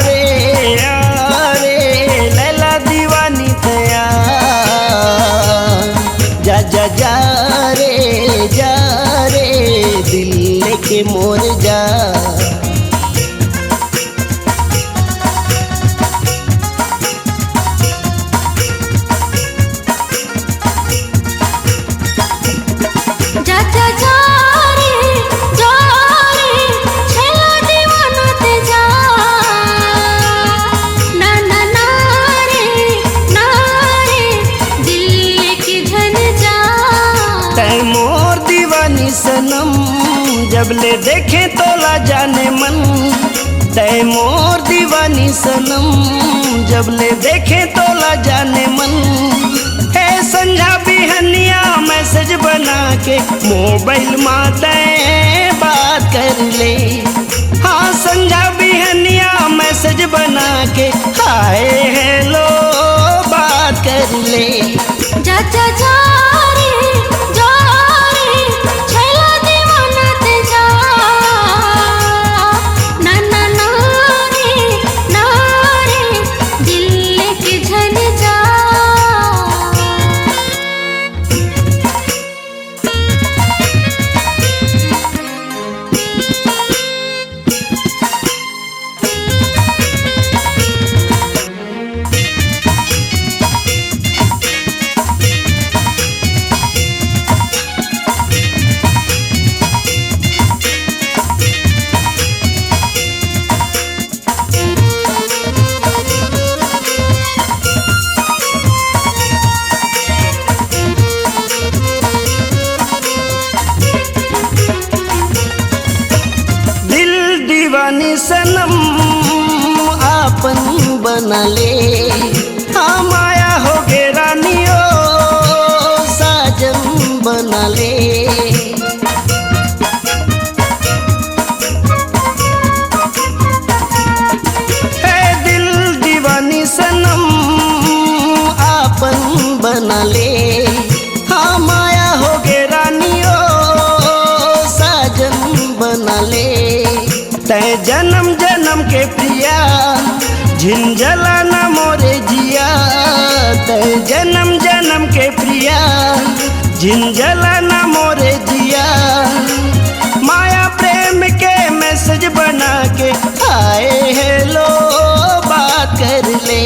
रे लैला दीवानी थया जा जा जा रे दिल लेके मोर जा। सनम जब ले देखे तोला जाने मन, तय मोर दीवानी सनम जब ले देखे तोला जाने मन। है संझा बिहनिया मैसेज बना के मोबाइल माते बात कर ले। हाँ संझा बिहनिया मैसेज बना के हाय हेलो बात कर ले। जा जा जा दीवानी सनम आपन बना ले। हाँ माया हो गे रानियो साजन बना ले। है दिल दीवानी सनम आपन बना ले। हाँ माया हो गे रानियो साजन बना ले। तय जन्म जन्म के प्रिया झिंझला न मोरे जिया। तय जन्म जन्म के प्रिया झिंझला न मोरे जिया। माया प्रेम के मैसेज बना के हाय हेलो बात कर ले।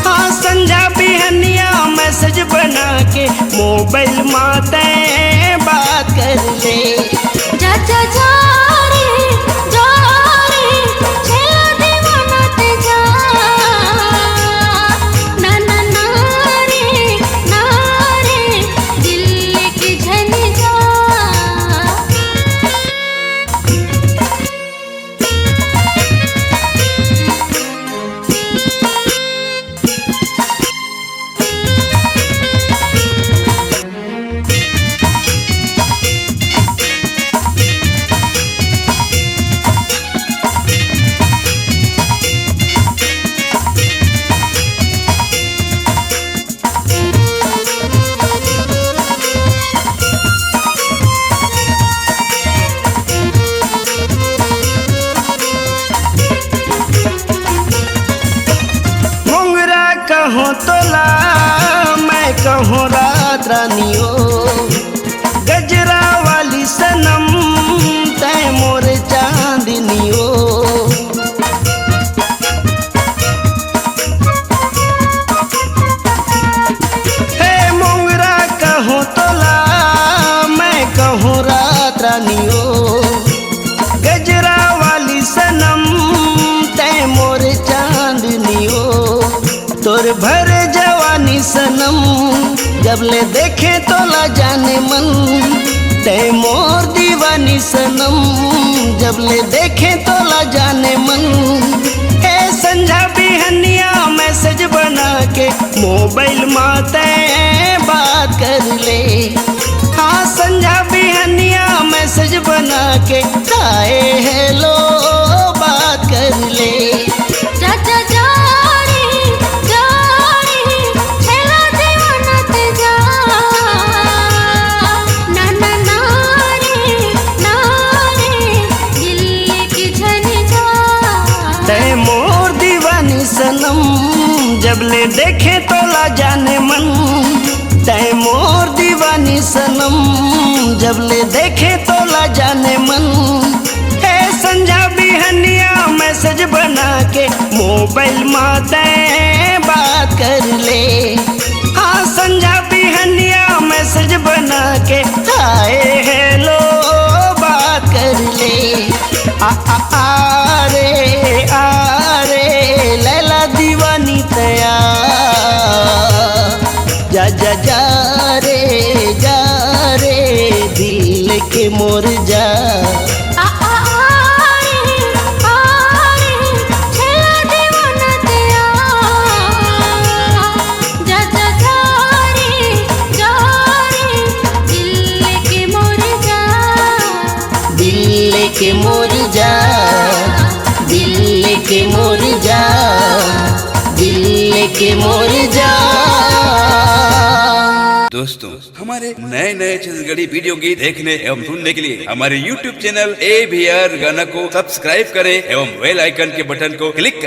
हाँ संझा बिहनिया मैसेज बना के मोबाइल माते बात कर ले। जा जा जा कहूँ तोला मैं कहूँ रात रानियो। गजरा वाली सनम तय मोर चांदनियो। हे मोंगरा कहूँ तोला मैं कहूँ रात रानियो। गजरा वाली सनम तय मोर चांदनियो। तोर भर जवानी सनम जब ले देखे तोला जाने मन। तय मोर दीवानी सनम जब ले देखे तोला जाने मन। है संझा बिहनिया मैसेज बना के मोबाइल माते बात कर ले। हाँ संझा बिहनिया मैसेज बना के हाय हेलो बात कर ले। जा जा जा दिल की झन जा। देखे तो ला जाने मन। हे संझा बिहनिया मैसेज बना के मोबाइल माते बात कर ले। हाँ संझा बिहनिया मैसेज बना के हाय हेलो बात कर ले। आ रे लैला दीवानी तैयार। जा रे दिल के मोर जा। दिल के मोर जा, दिल के मोर जा, दिल के मोर जा। दोस्तों हमारे नए नए छत्तीसगढ़ी वीडियो गीत देखने एवं सुनने के लिए हमारे YouTube चैनल AVR गाना को सब्सक्राइब करें एवं बेल आइकन के बटन को क्लिक करें।